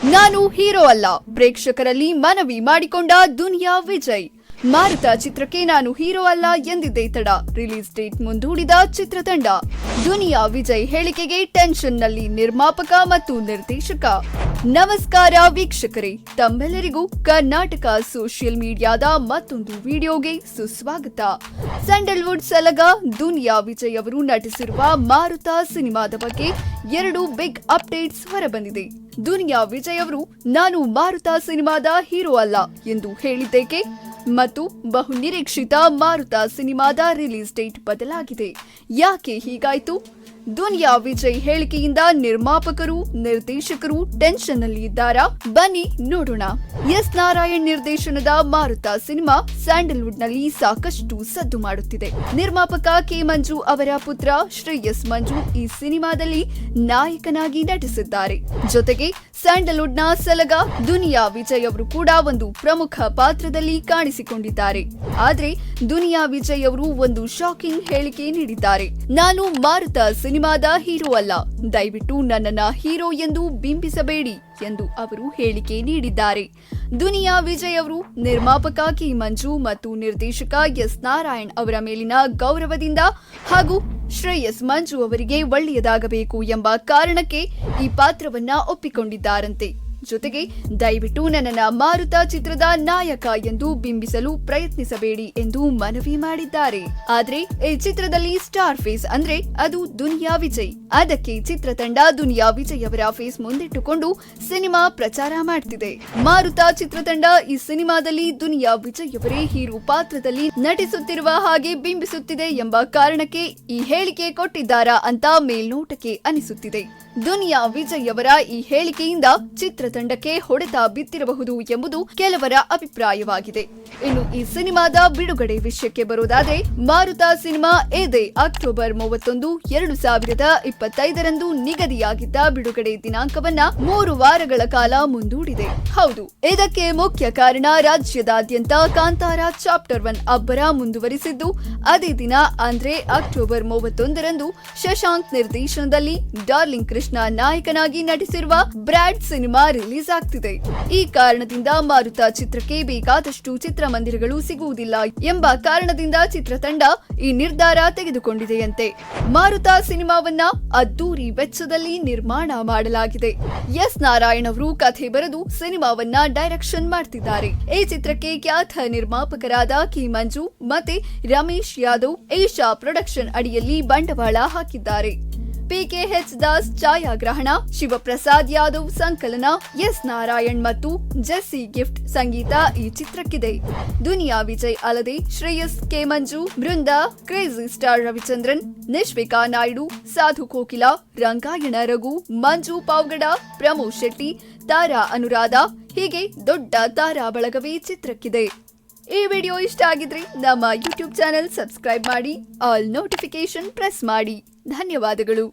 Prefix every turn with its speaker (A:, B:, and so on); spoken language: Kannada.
A: ನಾನು ಹೀರೋ ಅಲ್ಲ, ಪ್ರೇಕ್ಷಕರಲ್ಲಿ ಮನವಿ ಮಾಡಿಕೊಂಡ ದುನಿಯಾ ವಿಜಯ್. ಮಾರುತ ಚಿತ್ರಕ್ಕೆ ನಾನು ಹೀರೋ ಅಲ್ಲ ಎಂದಿದ್ದೇ ತಡ, ರಿಲೀಸ್ ಡೇಟ್ ಮುಂದೂಡಿದ ಚಿತ್ರತಂಡ. ದುನಿಯಾ ವಿಜಯ್ ಹೇಳಿಕೆಗೆ ಟೆನ್ಷನ್ನಲ್ಲಿ ನಿರ್ಮಾಪಕ ಮತ್ತು ನಿರ್ದೇಶಕ. ನಮಸ್ಕಾರ ವೀಕ್ಷಕರೇ, ತಮ್ಮೆಲ್ಲರಿಗೂ ಕರ್ನಾಟಕ ಸೋಷಿಯಲ್ ಮೀಡಿಯಾದ ಮತ್ತೊಂದು ವಿಡಿಯೋಗೆ ಸುಸ್ವಾಗತ. ಸ್ಯಾಂಡಲ್ವುಡ್ ಸಲಗ ದುನಿಯಾ ವಿಜಯ್ ಅವರು ನಟಿಸಿರುವ ಮಾರುತ ಸಿನಿಮಾದ ಬಗ್ಗೆ 2 ಬಿಗ್ ಅಪ್ಡೇಟ್ಸ್ ಹೊರಬಂದಿದೆ. ದುನಿಯಾ ವಿಜಯ್ ಅವರು ನಾನು ಮಾರುತ ಸಿನಿಮಾದ ಹೀರೋ ಅಲ್ಲ ಎಂದು ಹೇಳಿದ್ದೇಕೆ ಮತ್ತು ಬಹು ನಿರೀಕ್ಷಿತ ಮಾರುತ ಸಿನಿಮಾದ ರಿಲೀಸ್ ಡೇಟ್ ಬದಲಾಗಿದೆ. ಯಾಕೆ ಹೀಗಾಯ್ತು? ದುನಿಯಾ ವಿಜಯ್ ಹೇಳಿಕೆಯಿಂದ ನಿರ್ಮಾಪಕರು, ನಿರ್ದೇಶಕರು ಟೆನ್ಷನ್ ನಲ್ಲಿ ಇದ್ದಾರಾ? ಬನ್ನಿ ನೋಡೋಣ. ಎಸ್ ನಾರಾಯಣ್ ನಿರ್ದೇಶನದ ಮಾರುತ ಸಿನಿಮಾ ಸ್ಯಾಂಡಲ್ವುಡ್ ನಲ್ಲಿ ಸಾಕಷ್ಟು ಸದ್ದು ಮಾಡುತ್ತಿದೆ. ನಿರ್ಮಾಪಕ ಕೆ ಮಂಜು ಅವರ ಪುತ್ರ ಶ್ರೇಯಸ್ ಮಂಜು ಈ ಸಿನಿಮಾದಲ್ಲಿ ನಾಯಕನಾಗಿ ನಟಿಸಿದ್ದಾರೆ. ಜೊತೆಗೆ ಸ್ಯಾಂಡಲ್ವುಡ್ ನ ಸಲಗ ದುನಿಯಾ ವಿಜಯ್ ಅವರು ಕೂಡ ಒಂದು ಪ್ರಮುಖ ಪಾತ್ರದಲ್ಲಿ ಕಾಣಿಸಿಕೊಂಡಿದ್ದಾರೆ. ಆದ್ರೆ ದುನಿಯಾ ವಿಜಯ್ ಅವರು ಒಂದು ಶಾಕಿಂಗ್ ಹೇಳಿಕೆ ನೀಡಿದ್ದಾರೆ. ನಾನು ಮಾರುತ ಸಿನಿಮಾದ ಹೀರೋ ಅಲ್ಲ, ದಯವಿಟ್ಟು ನನ್ನನ್ನ ಹೀರೋ ಎಂದು ಬಿಂಬಿಸಬೇಡಿ ಎಂದು ಅವರು ಹೇಳಿಕೆ ನೀಡಿದ್ದಾರೆ. ದುನಿಯಾ ವಿಜಯ್ ಅವರು ನಿರ್ಮಾಪಕ ಕೆ ಮಂಜು ಮತ್ತು ನಿರ್ದೇಶಕ ಎಸ್ ನಾರಾಯಣ್ ಅವರ ಮೇಲಿನ ಗೌರವದಿಂದ ಹಾಗೂ ಶ್ರೇಯಸ್ ಮಂಜು ಅವರಿಗೆ ಒಳ್ಳೆಯದಾಗಬೇಕು ಎಂಬ ಕಾರಣಕ್ಕೆ ಈ ಪಾತ್ರವನ್ನ ಒಪ್ಪಿಕೊಂಡಿದ್ದಾರಂತೆ. ಜೊತೆಗೆ ದಯವಿಟ್ಟು ನನ್ನನ್ನ ಮಾರುತ ಚಿತ್ರದ ನಾಯಕ ಎಂದು ಬಿಂಬಿಸಲು ಪ್ರಯತ್ನಿಸಬೇಡಿ ಎಂದು ಮನವಿ ಮಾಡಿದ್ದಾರೆ. ಆದ್ರೆ ಈ ಚಿತ್ರದಲ್ಲಿ ಸ್ಟಾರ್ ಫೇಸ್ ಅಂದ್ರೆ ಅದು ದುನಿಯಾ ವಿಜಯ್. ಅದಕ್ಕೆ ಚಿತ್ರತಂಡ ದುನಿಯಾ ವಿಜಯ್ ಅವರ ಫೇಸ್ ಮುಂದಿಟ್ಟುಕೊಂಡು ಸಿನಿಮಾ ಪ್ರಚಾರ ಮಾಡ್ತಿದೆ. ಮಾರುತ ಚಿತ್ರತಂಡ ಈ ಸಿನಿಮಾದಲ್ಲಿ ದುನಿಯಾ ವಿಜಯ್ ಅವರೇ ಹೀರೋ ಪಾತ್ರದಲ್ಲಿ ನಟಿಸುತ್ತಿರುವ ಹಾಗೆ ಬಿಂಬಿಸುತ್ತಿದೆ ಎಂಬ ಕಾರಣಕ್ಕೆ ಈ ಹೇಳಿಕೆ ಕೊಟ್ಟಿದ್ದಾರಾ ಅಂತ ಮೇಲ್ನೋಟಕ್ಕೆ ಅನಿಸುತ್ತಿದೆ. ದುನಿಯಾ ವಿಜಯ್ ಅವರ ಈ ಹೇಳಿಕೆಯಿಂದ ಚಿತ್ರತಂಡಕ್ಕೆ ಹೊಡೆತ ಬಿದ್ದಿರಬಹುದು ಎಂಬುದು ಕೆಲವರ ಅಭಿಪ್ರಾಯವಾಗಿದೆ. ಇನ್ನು ಈ ಸಿನಿಮಾದ ಬಿಡುಗಡೆ ವಿಷಯಕ್ಕೆ ಬರೋದಾದ್ರೆ, ಮಾರುತ ಸಿನಿಮಾ ಇದೇ ಅಕ್ಟೋಬರ್ 31, 2025ರಂದು ನಿಗದಿಯಾಗಿದ್ದ ಬಿಡುಗಡೆ ದಿನಾಂಕವನ್ನ 3 ವಾರಗಳ ಕಾಲ ಮುಂದೂಡಿದೆ. ಹೌದು, ಇದಕ್ಕೆ ಮುಖ್ಯ ಕಾರಣ ರಾಜ್ಯದಾದ್ಯಂತ ಕಾಂತಾರ ಚಾಪ್ಟರ್ 1 ಅಬ್ಬರ ಮುಂದುವರಿಸಿದ್ದು, ಅದೇ ದಿನ ಅಂದ್ರೆ ಅಕ್ಟೋಬರ್ 31ರಂದು ಶಶಾಂಕ್ ನಿರ್ದೇಶನದಲ್ಲಿ ಡಾರ್ಲಿಂಗ್ ಕೃಷ್ಣ ನಾಯಕನಾಗಿ ನಟಿಸಿರುವ ಬ್ರಾಡ್ ಸಿನಿಮಾ ರಿಲೀಸ್ ಆಗ್ತಿದೆ. ಈ ಕಾರಣದಿಂದ ಮಾರುತ ಚಿತ್ರಕ್ಕೆ ಬೇಕಾದಷ್ಟು ಚಿತ್ರಮಂದಿರಗಳು ಸಿಗುವುದಿಲ್ಲ ಎಂಬ ಕಾರಣದಿಂದ ಚಿತ್ರತಂಡ ಈ ನಿರ್ಧಾರ ತೆಗೆದುಕೊಂಡಿದೆಯಂತೆ. ಮಾರುತ ಸಿನಿಮಾವನ್ನ ಅದ್ದೂರಿ ವೆಚ್ಚದಲ್ಲಿ ನಿರ್ಮಾಣ ಮಾಡಲಾಗಿದೆ. ಎಸ್ ನಾರಾಯಣ್ ಅವರು ಕಥೆ ಬರೆದು ಸಿನಿಮಾವನ್ನ ಡೈರೆಕ್ಷನ್ ಮಾಡ್ತಿದ್ದಾರೆ. ಈ ಚಿತ್ರಕ್ಕೆ ಖ್ಯಾತ ನಿರ್ಮಾಪಕರಾದ ಕೆ ಮಂಜು ಮತ್ತೆ ರಮೇಶ್ ಯಾದವ್ ಏಷಾ ಪ್ರೊಡಕ್ಷನ್ ಅಡಿಯಲ್ಲಿ ಬಂಡವಾಳ ಹಾಕಿದ್ದಾರೆ. PKH ದಾಸ್ ಛಾಯಾಗ್ರಹಣ, ಶಿವಪ್ರಸಾದ್ ಯಾದವ್ ಸಂಕಲನ, ಎಸ್ ನಾರಾಯಣ್ ಮತ್ತು ಜೆಸ್ಸಿ ಗಿಫ್ಟ್ ಸಂಗೀತ ಈ ಚಿತ್ರಕ್ಕಿದೆ. ದುನಿಯಾ ವಿಜಯ್ ಅಲ್ಲದೆ ಶ್ರೇಯಸ್, ಕೆ ಮಂಜು, ಬೃಂದಾ, ಕ್ರೇಜಿ ಸ್ಟಾರ್ ರವಿಚಂದ್ರನ್, ನಿಶ್ವಿಕಾ ನಾಯ್ಡು, ಸಾಧು ಕೋಕಿಲ, ರಂಗಾಯಣ ರಘು, ಮಂಜು ಪಾವ್ಗಡ, ಪ್ರಮೋದ್ ಶೆಟ್ಟಿ, ತಾರಾ ಅನುರಾಧ ಹೀಗೆ ದೊಡ್ಡ ತಾರಾ ಬಳಗವೇ ಚಿತ್ರಕ್ಕಿದೆ. ಈ ವಿಡಿಯೋ ಇಷ್ಟ ಆಗಿದ್ರೆ ನಮ್ಮ ಯೂಟ್ಯೂಬ್ ಚಾನೆಲ್ ಸಬ್ಸ್ಕ್ರೈಬ್ ಮಾಡಿ, ಆಲ್ ನೋಟಿಫಿಕೇಶನ್ ಪ್ರೆಸ್ ಮಾಡಿ. ಧನ್ಯವಾದಗಳು.